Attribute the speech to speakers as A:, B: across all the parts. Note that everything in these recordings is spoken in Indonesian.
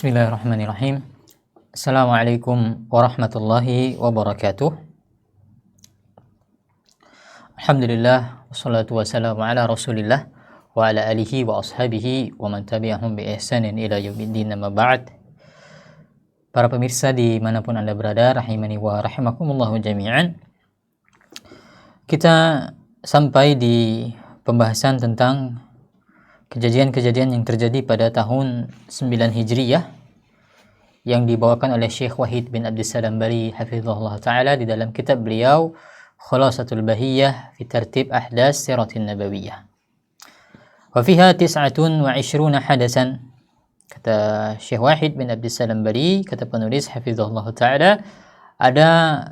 A: Bismillahirrahmanirrahim. Assalamualaikum warahmatullahi wabarakatuh. Alhamdulillah, wassalatu wassalamu ala rasulillah wa ala alihi wa ashabihi wa man tabi'ahum bi ihsanin ila yaumiddin, amma ba'd. Para pemirsa dimanapun Anda berada, rahimani wa rahimakumullahu jami'an. Kita sampai di pembahasan tentang kejadian-kejadian yang terjadi pada tahun 9 Hijriyah yang dibawakan oleh Syekh Wahid bin Abdussalam Bari hafizahullah ta'ala di dalam kitab beliau Khulasatul Bahiyah fi Tartib Ahdas Siratin Nabawiyah. Wa fiha 29 hadasan. Kata Syekh Wahid bin Abdussalam Bari, kata penulis hafizahullah ta'ala, ada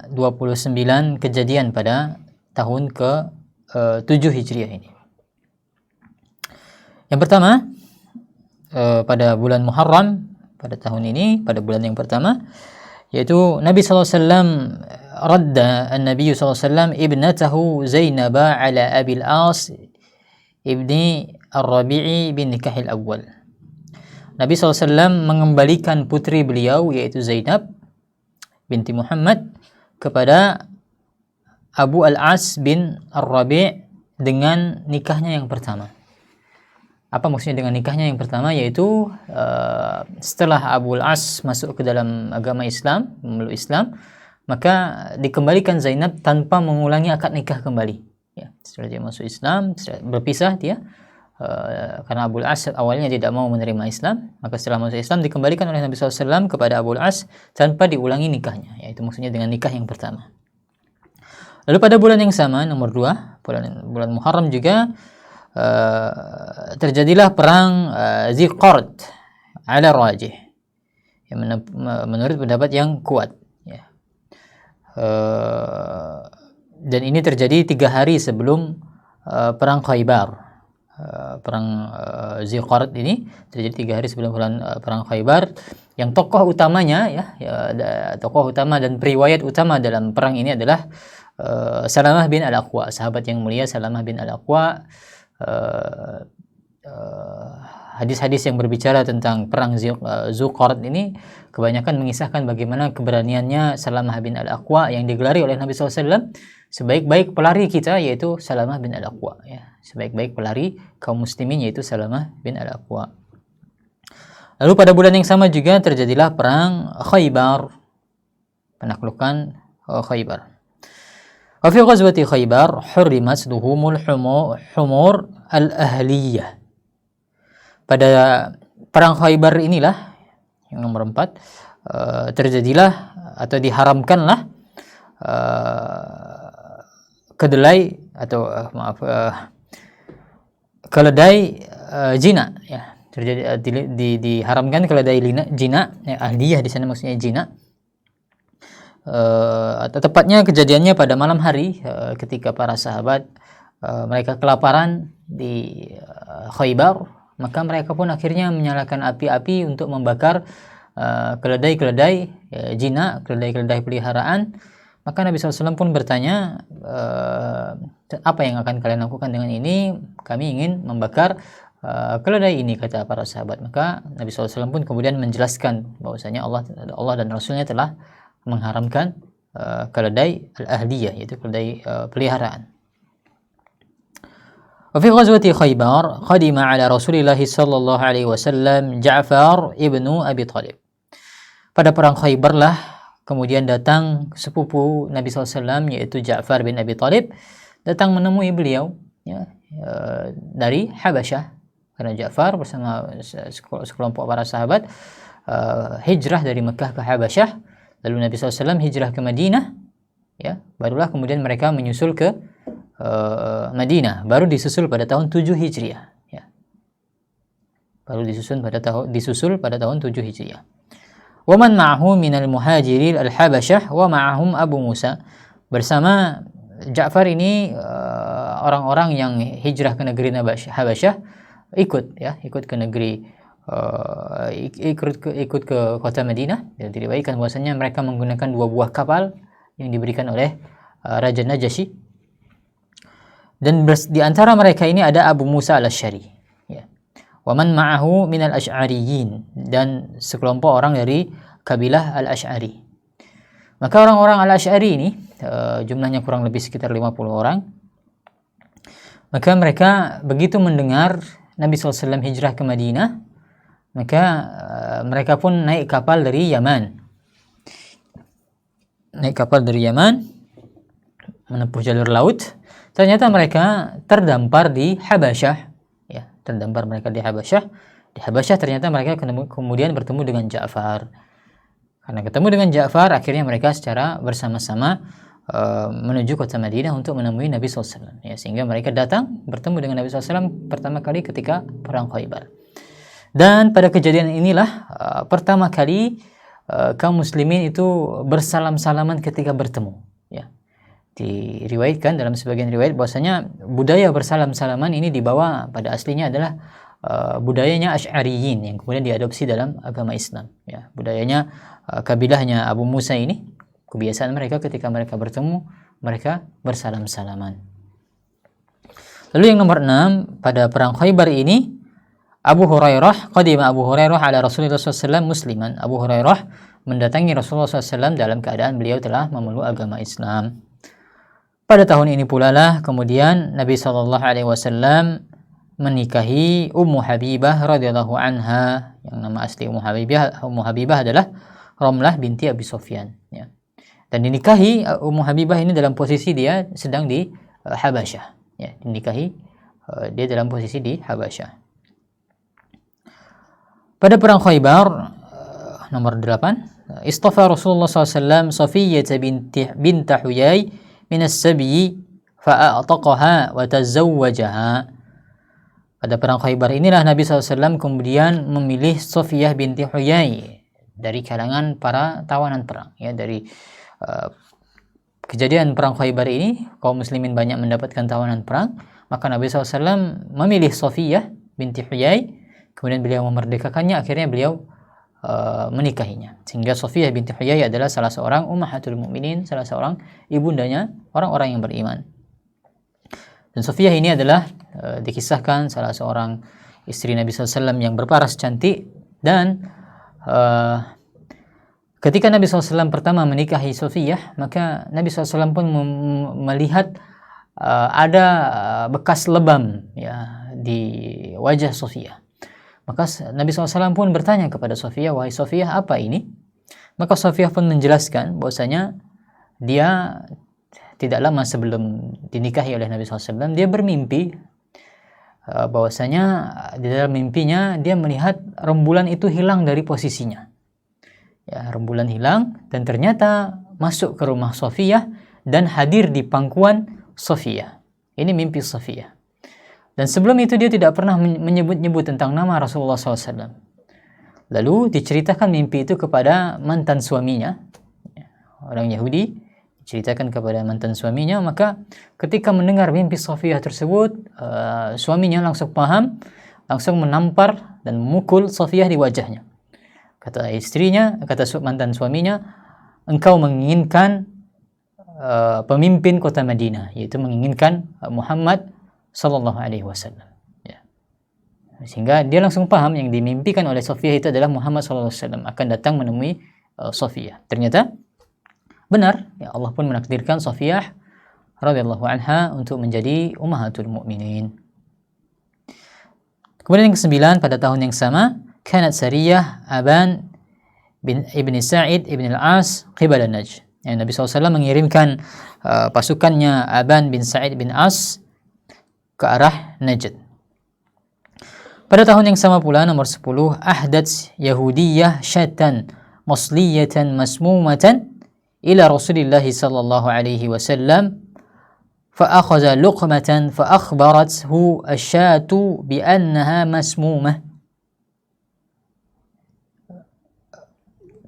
A: 29 kejadian pada tahun ke-7 Hijriyah ini. Yang pertama, pada bulan Muharram pada tahun ini, pada bulan yang pertama, yaitu Nabi SAW radda an-Nabi SAW ibnatahu Zainab ala Abil As ibni Ar-Rabi'i bin nikahil awal. Nabi SAW mengembalikan putri beliau yaitu Zainab binti Muhammad kepada Abu Al-As bin Ar-Rabi' dengan nikahnya yang pertama. Apa maksudnya dengan nikahnya yang pertama? Yaitu setelah Abu Al-As masuk ke dalam agama Islam, memeluk Islam, maka dikembalikan Zainab tanpa mengulangi akad nikah kembali. Ya, setelah dia masuk Islam, berpisah dia, karena Abu Al-As awalnya tidak mau menerima Islam, maka setelah masuk Islam dikembalikan oleh Nabi SAW kepada Abu Al-As tanpa diulangi nikahnya. Yaitu maksudnya dengan nikah yang pertama. Lalu pada bulan yang sama, nomor 2, bulan Muharram juga, terjadilah perang Ziqard ala rajih, yang menurut pendapat yang kuat, ya. Dan ini terjadi 3 hari sebelum perang Khaybar. Perang Ziqard ini terjadi 3 hari sebelum perang Khaybar, yang tokoh utamanya, tokoh utama dan periwayat utama dalam perang ini adalah Salamah bin Al-Aqwa, sahabat yang mulia Salamah bin Al-Aqwa. Hadis-hadis yang berbicara tentang perang Ziqard ini kebanyakan mengisahkan bagaimana keberaniannya Salamah bin Al-Aqwa yang digelari oleh Nabi SAW sebaik-baik pelari kita, yaitu Salamah bin Al-Aqwa, ya. Sebaik-baik pelari kaum muslimin yaitu Salamah bin Al-Aqwa. Lalu pada bulan yang sama juga terjadilah perang Khaybar, penaklukan Khaybar. Wa fi ghazwati Khaybar hurrimat luhumul humur al-ahliyah. Pada perang Khaybar inilah, yang nomor 4, terjadilah atau diharamkanlah kedelai atau keledai jina, ya. Terjadi diharamkan keledai jina, ya, ahliyah di sana maksudnya jina. Atau tepatnya kejadiannya pada malam hari, ketika para sahabat mereka kelaparan di Khaybar, maka mereka pun akhirnya menyalakan api-api untuk membakar keledai-keledai jina, keledai-keledai peliharaan. Maka Nabi SAW pun bertanya, apa yang akan kalian lakukan dengan ini? Kami ingin membakar keledai ini, kata para sahabat. Maka Nabi SAW pun kemudian menjelaskan bahwasanya Allah dan Rasulnya telah mengharamkan keledai al-ahliyah, yaitu keledai peliharaan. Wa fi ghazwati Khaybar qadima ala Rasulillah sallallahu alaihi wasallam Ja'far ibnu Abi Thalib. Pada perang Khaybar lah kemudian datang sepupu Nabi SAW yaitu Ja'far bin Abi Thalib, datang menemui beliau, ya, dari Habasyah, karena Ja'far bersama sekelompok para sahabat hijrah dari Mekah ke Habasyah. Lalu Nabi SAW hijrah ke Madinah, ya, barulah kemudian mereka menyusul ke Madinah, baru disusul pada tahun 7 Hijriah, ya. Baru disusul pada tahun 7 Hijriah. Wa man ma'ahu minal muhajirin al-Habasyah wa ma'ahum Abu Musa. Bersama Ja'far ini orang-orang yang hijrah ke negeri Habasyah ikut ke negeri ikut ke kota Madinah. Dan diriwayatkan bahwasanya mereka menggunakan 2 buah kapal yang diberikan oleh Raja Najasyi. Dan di antara mereka ini ada Abu Musa al-Asy'ari, ya. wa man ma'ahu minal asy'ariyyin, dan sekelompok orang dari kabilah al-Asy'ari. Maka orang-orang al-Asy'ari ini jumlahnya kurang lebih sekitar 50 orang. Maka mereka begitu mendengar Nabi SAW hijrah ke Madinah, maka mereka pun naik kapal dari Yaman. Naik kapal dari Yaman, menempuh jalur laut. Ternyata mereka terdampar di Habasyah. Ya, terdampar mereka di Habasyah. Di Habasyah ternyata mereka kemudian bertemu dengan Ja'far. Karena ketemu dengan Ja'far, akhirnya mereka secara bersama-sama menuju kota Madinah untuk menemui Nabi SAW. Ya, sehingga mereka datang bertemu dengan Nabi SAW pertama kali ketika perang Khaybar. Dan pada kejadian inilah pertama kali kaum muslimin itu bersalam-salaman ketika bertemu. Ya, diriwayatkan dalam sebagian riwayat bahwasanya budaya bersalam-salaman ini dibawa pada aslinya adalah budayanya Asy'ariyyin yang kemudian diadopsi dalam agama Islam. Ya, budayanya kabilahnya Abu Musa ini, kebiasaan mereka ketika mereka bertemu, mereka bersalam-salaman. Lalu yang nomor 6, pada perang Khaybar ini qadima Abu Hurairah ala Rasulullah SAW musliman. Abu Hurairah mendatangi Rasulullah SAW dalam keadaan beliau telah memeluk agama Islam. Pada tahun ini pula lah kemudian Nabi SAW menikahi Ummu Habibah radhiyallahu anha, yang nama asli Ummu Habibah adalah Ramlah binti Abi Sufyan. Ya. Dan dinikahi Ummu Habibah ini dalam posisi dia sedang di Habasyah. Ya, dinikahi dia dalam posisi di Habasyah. Pada perang Khaybar nomor 8, istafa Rasulullah SAW Safiyyah bint Huyay min as-sabyi fa'ataqaha wa tazawwajaha. Pada perang Khaybar inilah Nabi SAW kemudian memilih Safiyah binti Huyay dari kalangan para tawanan perang. Ya, dari kejadian perang Khaybar ini kaum muslimin banyak mendapatkan tawanan perang, maka Nabi SAW memilih Safiyah binti Huyay. Kemudian beliau memerdekakannya, akhirnya beliau menikahinya. Sehingga Safiyah binti Huyay adalah salah seorang ummahatul mukminin, salah seorang ibundanya orang-orang yang beriman. Dan Safiyah ini adalah dikisahkan salah seorang istri Nabi SAW yang berparas cantik. Dan ketika Nabi SAW pertama menikahi Safiyah, maka Nabi SAW pun melihat ada bekas lebam ya di wajah Safiyah. Maka Nabi SAW pun bertanya kepada Safiyah, wahai Safiyah, apa ini? Maka Safiyah pun menjelaskan bahwasanya dia tidak lama sebelum dinikahi oleh Nabi SAW, dia bermimpi bahwasanya di dalam mimpinya dia melihat rembulan itu hilang dari posisinya. Ya, rembulan hilang dan ternyata masuk ke rumah Safiyah dan hadir di pangkuan Safiyah. Ini mimpi Safiyah. Dan sebelum itu dia tidak pernah menyebut-nyebut tentang nama Rasulullah SAW. Lalu diceritakan mimpi itu kepada mantan suaminya, orang Yahudi, diceritakan kepada mantan suaminya. Maka ketika mendengar mimpi Safiyah tersebut, suaminya langsung paham, langsung menampar dan memukul Safiyah di wajahnya. Kata istrinya, kata mantan suaminya, engkau menginginkan pemimpin kota Madinah, yaitu menginginkan Muhammad Sallallahu Alaihi Wasallam. Ya. Sehingga dia langsung paham yang dimimpikan oleh Safiyah itu adalah Muhammad Sallallahu Alaihi Wasallam akan datang menemui Safiyah. Ternyata benar, ya, Allah pun menakdirkan Safiyah radhiyallahu anha untuk menjadi ummahatul mukminin. Kemudian yang ke-9, pada tahun yang sama, kanat sariyah Aban bin Ibn Sa'id Ibn al-As qibala Najd. Ya, Nabi SAW mengirimkan pasukannya Aban bin Sa'id bin As ke arah Najd. Pada tahun yang sama pula, nomor 10, ahdat Yahudiyah syatan masliyatan masmumatan ila Rasulillah sallallahu alaihi wasallam fa akhadha luqmatan fa akhbarathu asyatu bi annaha masmumah.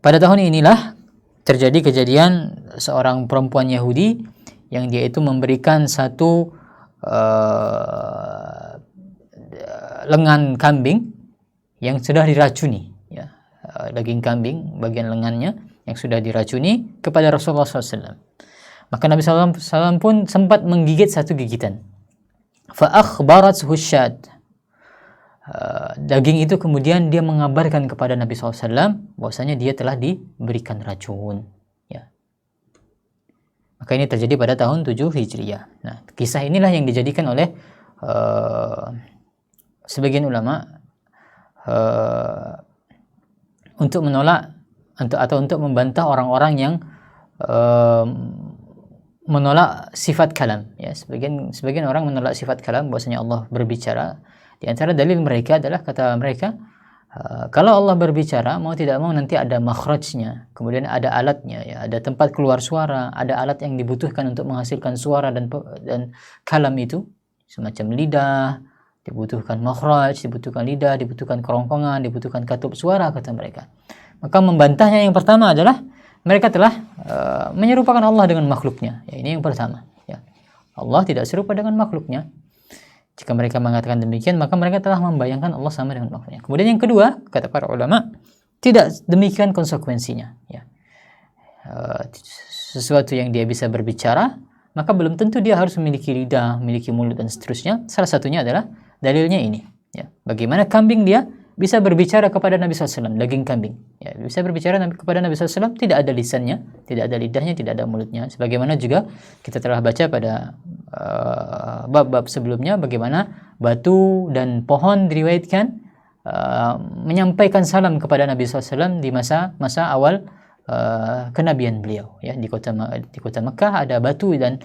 A: Pada tahun inilah terjadi kejadian seorang perempuan Yahudi yang dia itu memberikan satu lengan kambing yang sudah diracuni, ya, daging kambing bagian lengannya yang sudah diracuni kepada Rasulullah SAW. Maka Nabi SAW pun sempat menggigit satu gigitan. Fa akhbarathu syad. daging itu kemudian dia mengabarkan kepada Nabi SAW bahwasanya dia telah diberikan racun. Ya. Maka ini terjadi pada tahun 7 Hijriah. Nah, kisah inilah yang dijadikan oleh sebagian ulama untuk menolak atau untuk membantah orang-orang yang menolak sifat kalam. Ya, sebagian orang menolak sifat kalam, bahwasanya Allah berbicara. Di antara dalil mereka adalah kata mereka, kalau Allah berbicara, mau tidak mau nanti ada makhrajnya, kemudian ada alatnya, ya, ada tempat keluar suara, ada alat yang dibutuhkan untuk menghasilkan suara dan kalam itu, semacam lidah, dibutuhkan makhraj, dibutuhkan lidah, dibutuhkan kerongkongan, dibutuhkan katup suara, kata mereka. Maka membantahnya yang pertama adalah mereka telah menyerupakan Allah dengan makhluknya. Ya, ini yang pertama. Ya. Allah tidak serupa dengan makhluknya. Jika mereka mengatakan demikian, maka mereka telah membayangkan Allah sama dengan makhluknya. Kemudian yang kedua, kata para ulama, tidak demikian konsekuensinya. Ya. Sesuatu yang dia bisa berbicara, maka belum tentu dia harus memiliki lidah, memiliki mulut, dan seterusnya. Salah satunya adalah dalilnya ini. Ya. Bagaimana kambing dia bisa berbicara kepada Nabi SAW, daging kambing. Ya, bisa berbicara kepada Nabi SAW, tidak ada lisannya, tidak ada lidahnya, tidak ada mulutnya. Sebagaimana juga kita telah baca pada bab-bab sebelumnya, bagaimana batu dan pohon diriwayatkan menyampaikan salam kepada Nabi SAW di masa awal kenabian beliau. Ya, di kota Mekah ada batu dan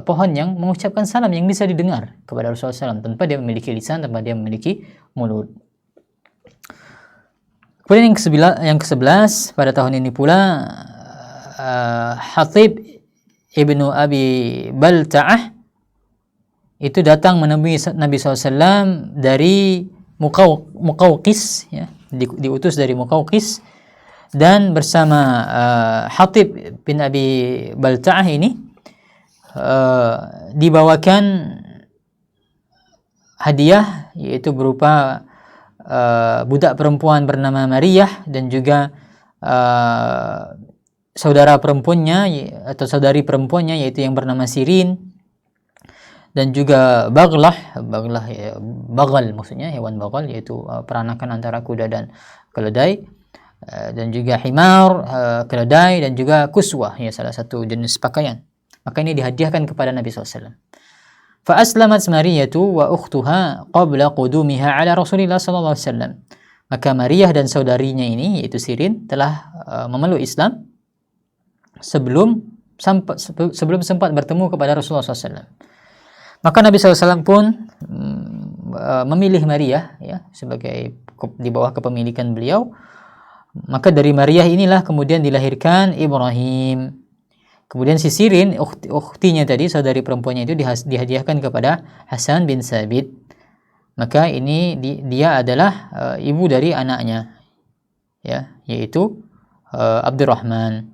A: pohon yang mengucapkan salam yang bisa didengar kepada Rasulullah SAW tanpa dia memiliki lisan, tanpa dia memiliki mulut. Kemudian yang ke-11 pada tahun ini pula, Hatib ibnu Abi Balta'ah itu datang menemui Nabi SAW dari Muqawqis, ya, diutus dari Muqawqis, dan bersama Hatib bin Abi Balta'ah ini dibawakan hadiah, yaitu berupa budak perempuan bernama Mariyah dan juga saudara perempuannya atau saudari perempuannya, yaitu yang bernama Sirin, dan juga ya, bagal maksudnya hewan bagal, yaitu peranakan antara kuda dan keledai, dan juga himar, keledai, dan juga kuswah, ya, salah satu jenis pakaian. Maka ini dihadiahkan kepada Nabi SAW. Fa'aslamat Mariyatu wa ukhtuha qabla qudumiha ala Rasulillah sallallahu alaihi wasallam. Maka Mariyah dan saudarinya ini, yaitu Sirin, telah memeluk Islam sebelum sempat bertemu kepada Rasulullah SAW. Maka Nabi SAW pun memilih Mariyah, ya, sebagai di bawah kepemilikan beliau. Maka dari Mariyah inilah kemudian dilahirkan Ibrahim. Kemudian si Sirin, ukhtinya tadi, saudari perempuannya itu dihadiahkan kepada Hasan bin Sabit. Maka ini dia adalah ibu dari anaknya, ya, yaitu Abdurrahman.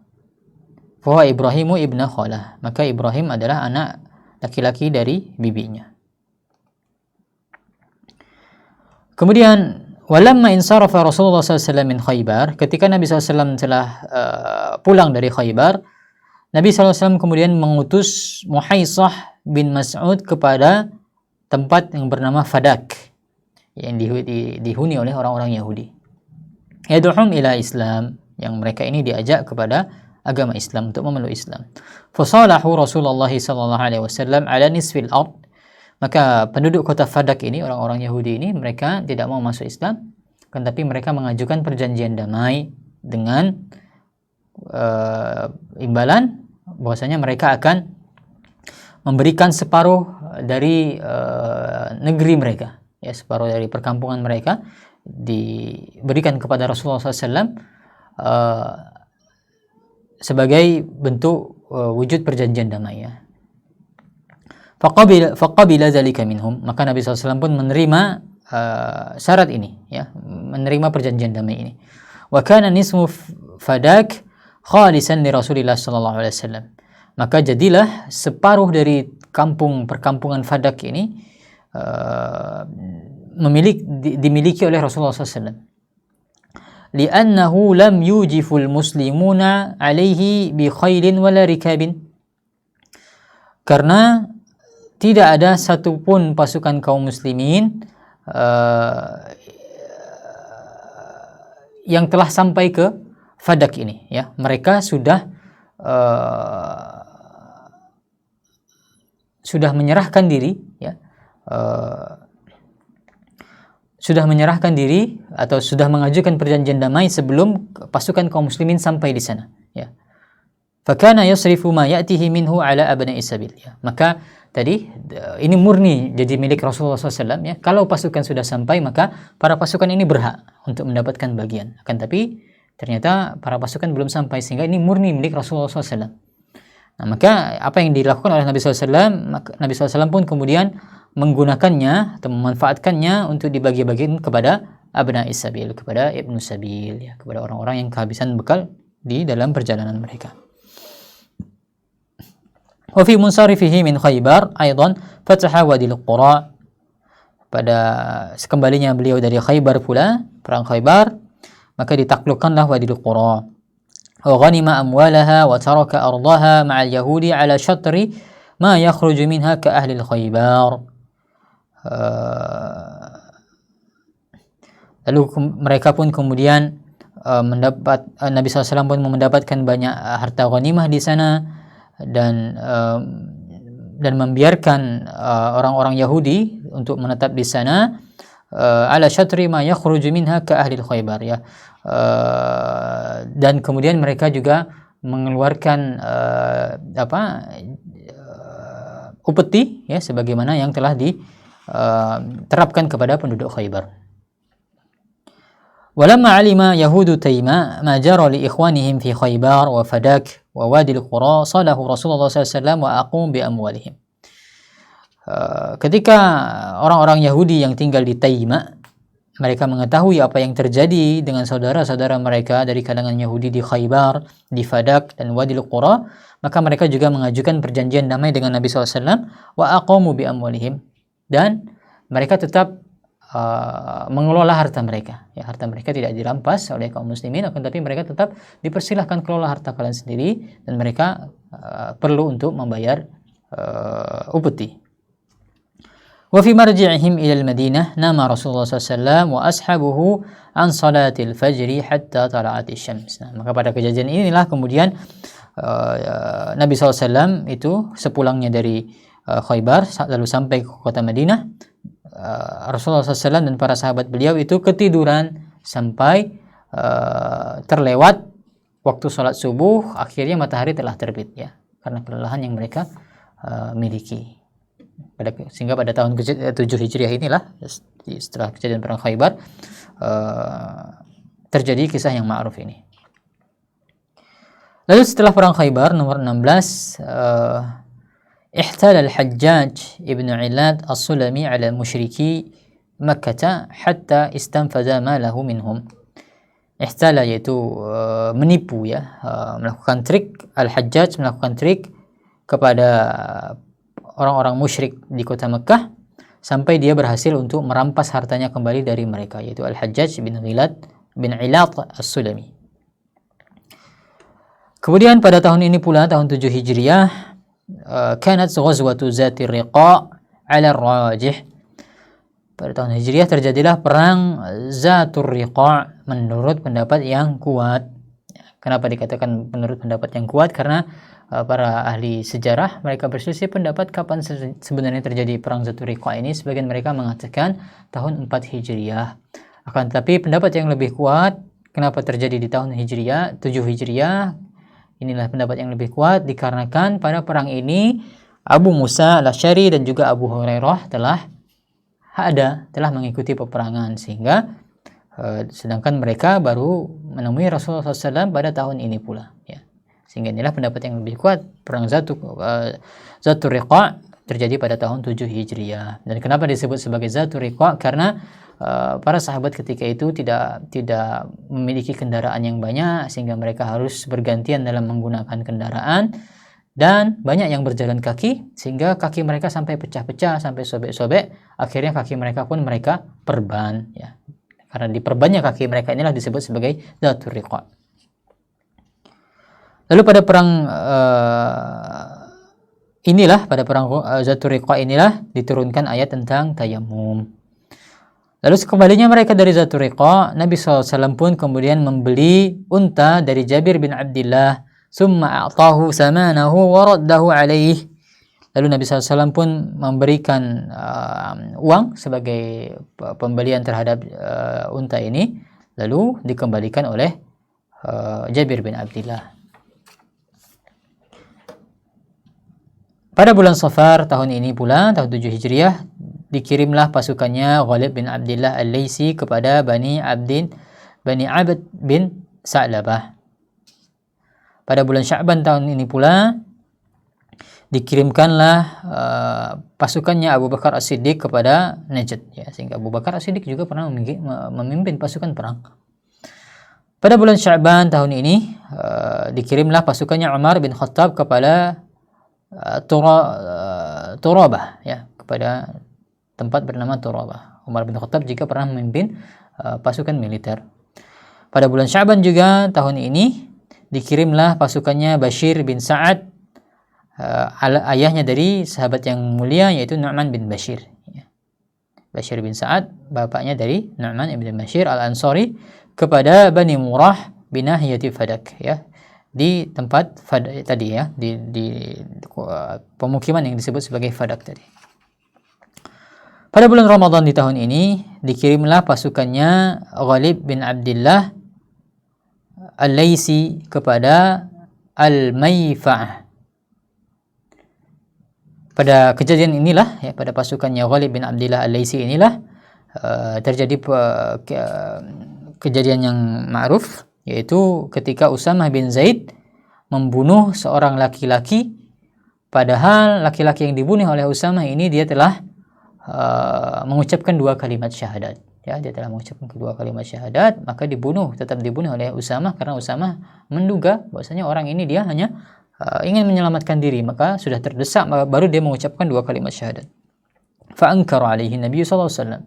A: Fa Ibrahimu ibnu Khalah. Maka Ibrahim adalah anak laki-laki dari bibinya. Kemudian walamma insarafa Rasulullah SAW min Khaybar, ketika Nabi SAW telah pulang dari Khaybar, Nabi SAW kemudian mengutus Muhaisah bin Mas'ud kepada tempat yang bernama Fadak, yang dihuni oleh orang-orang Yahudi. Yad'um ila Islam, yang mereka ini diajak kepada agama Islam, untuk memeluk Islam. Fasalahu Rasulullah SAW ala nisfil ard. Maka penduduk kota Fadak ini, orang-orang Yahudi ini, mereka tidak mau masuk Islam, tetapi mereka mengajukan perjanjian damai dengan imbalan bahwasanya mereka akan memberikan separuh dari negeri mereka, ya, separuh dari perkampungan mereka diberikan kepada Rasulullah SAW sebagai bentuk wujud perjanjian damai, ya. Faqabila dzalika minhum, maka Nabi SAW pun menerima syarat ini, ya, menerima perjanjian damai ini. Wa kana nisfu Fadak khalisan li Rasulillah sallallahu alaihi wasallam. Maka jadilah separuh dari perkampungan Fadak ini dimiliki oleh Rasulullah SAW. Li'annahu lam yujiful muslimuna alaihi bi khailin wala rikabin. Karena tidak ada satupun pasukan kaum muslimin yang telah sampai ke Fadak ini, ya, mereka sudah menyerahkan diri, ya, sudah menyerahkan diri atau sudah mengajukan perjanjian damai sebelum pasukan kaum muslimin sampai di sana, ya. Fakana yasrifu ma ya'tihi minhu ala abna'i sabil, ya. Maka tadi ini murni jadi milik Rasulullah SAW, ya. Kalau pasukan sudah sampai maka para pasukan ini berhak untuk mendapatkan bagian. Akan tapi ternyata para pasukan belum sampai sehingga ini murni milik Rasulullah SAW. Nah, maka apa yang dilakukan oleh Nabi SAW, Nabi SAW pun kemudian menggunakannya atau memanfaatkannya untuk dibagi-bagikan kepada abna'is sabil, kepada ibnu sabil, ya, kepada orang-orang yang kehabisan bekal di dalam perjalanan mereka. Wa fi munsarifihi min Khaybar aidan fataha Wadil Qura. Pada sekembalinya beliau dari Khaybar pula, perang Khaybar, maka ditaklukkanlah Wadil Qura. Wa ghanima amwalaha wa taraka ardaha ma'al yahudi ala syatri ma yakhruju minha ka ahli Khaybar. Lalu mereka pun kemudian Nabi SAW pun mendapatkan banyak harta ghanimah di sana, dan membiarkan orang-orang Yahudi untuk menetap di sana ala syatri ma yakhruju minha ka ahli Khaybar, ya. Dan kemudian mereka juga mengeluarkan upeti, ya, sebagaimana yang telah diterapkan kepada penduduk Khaybar. Walamma alima yahudu Taima ma jara li ikhwanihim fi Khaybar wa Fadak wa Wadil Qura salahu Rasulullah SAW wa aqum bi amwalihim. Ketika orang-orang Yahudi yang tinggal di Taima mereka mengetahui apa yang terjadi dengan saudara-saudara mereka dari kalangan Yahudi di Khaybar, di Fadak dan Wadil Qura, maka mereka juga mengajukan perjanjian damai dengan Nabi SAW, wa aqamu bi amwalihim, dan mereka tetap mengelola harta mereka, ya. Harta mereka tidak dirampas oleh kaum muslimin, akan tapi mereka tetap dipersilahkan kelola harta kalian sendiri, dan mereka perlu untuk membayar upeti. Wa fi marji'ihim ila al-Madinah nama Rasulullah SAW wa ashabuhu an salatil fajri hatta tala'at asy-syams. Nah, maka pada kejadian inilah kemudian Nabi SAW itu sepulangnya dari Khaybar lalu sampai ke kota Madinah, Rasulullah SAW dan para sahabat beliau itu ketiduran sampai terlewat waktu sholat subuh, akhirnya matahari telah terbit, ya, karena kelelahan yang mereka miliki. Sehingga pada tahun 7 Hijriah inilah, setelah kejadian perang Khaybar, terjadi kisah yang ma'ruf ini. Lalu setelah perang Khaybar nomor 16, احتال الحجاج ابن علاد السلمي على مشركي مكة حتى استنفذ ماله منهم. Ihtala yaitu menipu, ya, melakukan trik. Al-Hajjaj melakukan trik kepada orang-orang musyrik di kota Mekah sampai dia berhasil untuk merampas hartanya kembali dari mereka, yaitu Al-Hajjaj bin Ilad As-Sulami. Kemudian pada tahun ini pula, tahun 7 Hijriah, kanat ghazwatu Zatir Riqa' ala rajih. Pada tahun Hijriah terjadilah perang Zatur Riqa' menurut pendapat yang kuat. Kenapa dikatakan menurut pendapat yang kuat? Karena para ahli sejarah mereka berselisih pendapat kapan sebenarnya terjadi perang Zatur Riqa' ini. Sebagian mereka mengatakan tahun 4 Hijriah. Akan tetapi pendapat yang lebih kuat, kenapa terjadi di tahun Hijriah, 7 Hijriah, inilah pendapat yang lebih kuat dikarenakan pada perang ini Abu Musa al-Asy'ari dan juga Abu Hurairah telah mengikuti peperangan, sehingga sedangkan mereka baru menemui Rasulullah SAW pada tahun ini pula, ya. Sehingga inilah pendapat yang lebih kuat, perang Zatur Riqa' terjadi pada tahun 7 Hijriah. Dan kenapa disebut sebagai Zatur Riqa'? Karena para sahabat ketika itu tidak memiliki kendaraan yang banyak, sehingga mereka harus bergantian dalam menggunakan kendaraan, dan banyak yang berjalan kaki sehingga kaki mereka sampai pecah-pecah, sampai sobek-sobek. Akhirnya kaki mereka pun mereka perban, ya. Karena diperbannya kaki mereka inilah disebut sebagai Zatur Riqa'. Lalu pada perang Zatur Riqa' inilah diturunkan ayat tentang tayamum. Lalu sekembalinya mereka dari Zatul Riqa, Nabi SAW pun kemudian membeli unta dari Jabir bin Abdullah, summa a'tahu samanahu wa raddahu alaih. Lalu Nabi SAW pun memberikan uang sebagai pembelian terhadap unta ini, lalu dikembalikan oleh Jabir bin Abdullah. Pada bulan Safar tahun ini pula, tahun 7 Hijriah, dikirimlah pasukannya Ghalib bin Abdullah Al-Laisi kepada Bani Abd bin Sa'labah. Pada bulan Sya'ban tahun ini pula, dikirimkanlah pasukannya Abu Bakar As-Siddiq kepada Najd, ya, sehingga Abu Bakar As-Siddiq juga pernah memimpin pasukan perang. Pada bulan Sya'ban tahun ini dikirimlah pasukannya Umar bin Khattab kepada Turabah, ya, kepada tempat bernama Turabah. Umar bin Khattab juga pernah memimpin pasukan militer. Pada bulan Sya'ban juga tahun ini dikirimlah pasukannya Bashir bin Sa'ad, ayahnya dari sahabat yang mulia yaitu Nu'man bin Bashir. Bashir bin Sa'ad, bapaknya dari Nu'man bin Bashir Al-Ansari, kepada Bani Murrah bin Nahiyati Fadak, ya, di tempat tadi, ya, di pemukiman yang disebut sebagai Fadak tadi. Pada bulan Ramadan di tahun ini dikirimlah pasukannya Ghalib bin Abdullah Al-Laisi kepada Al-Mayfa'ah. Pada kejadian inilah, ya, pada pasukannya Ghalib bin Abdullah Al-Laisi inilah terjadi kejadian yang ma'ruf, yaitu ketika Usamah bin Zaid membunuh seorang laki-laki, padahal laki-laki yang dibunuh oleh Usamah ini dia telah mengucapkan 2 kalimat syahadat, ya, dia telah mengucapkan kedua kalimat syahadat, maka tetap dibunuh oleh Usamah karena Usamah menduga bahwasanya orang ini dia hanya ingin menyelamatkan diri, maka sudah terdesak baru dia mengucapkan 2 kalimat syahadat. Fa ankara alaihi Nabi sallallahu alaihi wasallam.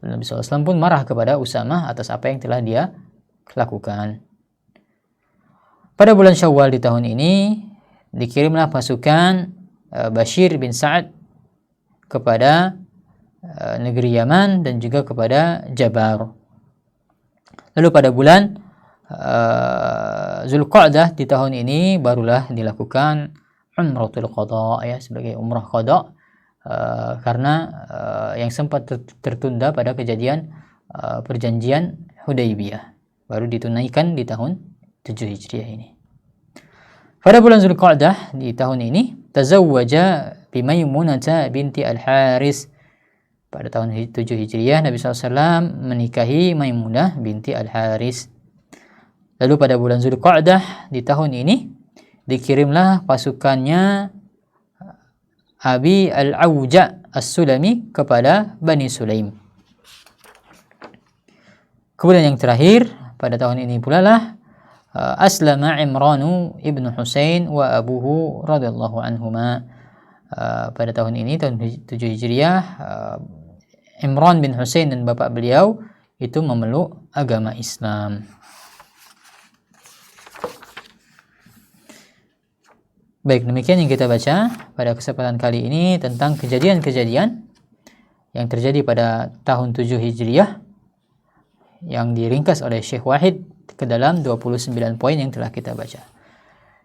A: Nabi sallallahu alaihi wasallam pun marah kepada Usamah atas apa yang telah dia lakukan. Pada bulan Syawal di tahun ini dikirimlah pasukan Bashir bin Sa'ad kepada negeri Yaman dan juga kepada Jabar. Lalu pada bulan Zulqa'dah di tahun ini barulah dilakukan Umratul Qadha, ya, sebagai umrah qadha, karena yang sempat tertunda pada kejadian perjanjian Hudaybiyah, baru ditunaikan di tahun 7 Hijriah ini. Pada bulan Zulqa'dah di tahun ini tazawwaja bi Maimunah binti Al-Haris. Pada tahun 7 Hijriah Nabi SAW menikahi Maimunah binti Al-Haris. Lalu pada bulan Zulqa'dah di tahun ini dikirimlah pasukannya Abi Al-Awja As-Sulami kepada Bani Sulaim. Kemudian yang terakhir pada tahun ini pula lah aslama Imranu ibnu Husain wa abuhu radhiyallahu anhuma. Pada tahun ini tahun 7 Hijriah Imran bin Husain dan bapak beliau itu memeluk agama Islam. Baik, demikian yang kita baca pada kesempatan kali ini tentang kejadian-kejadian yang terjadi pada tahun 7 Hijriah yang diringkas oleh Syekh Wahid ke dalam 29 poin yang telah kita baca.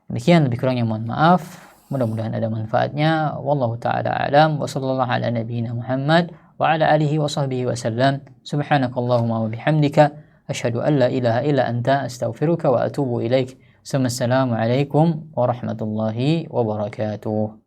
A: Demikian, lebih kurangnya mohon maaf. Mudah-mudahan ada manfaatnya. Wallahu ta'ala a'lam wa sallallahu ala nabiyyina Muhammad wa ala alihi wa sahbihi wa sallam. Subhanakallahumma wa bihamdika asyhadu an la ilaha illa anta astaghfiruka wa atubu ilaik. Assalamualaikum warahmatullahi wabarakatuh.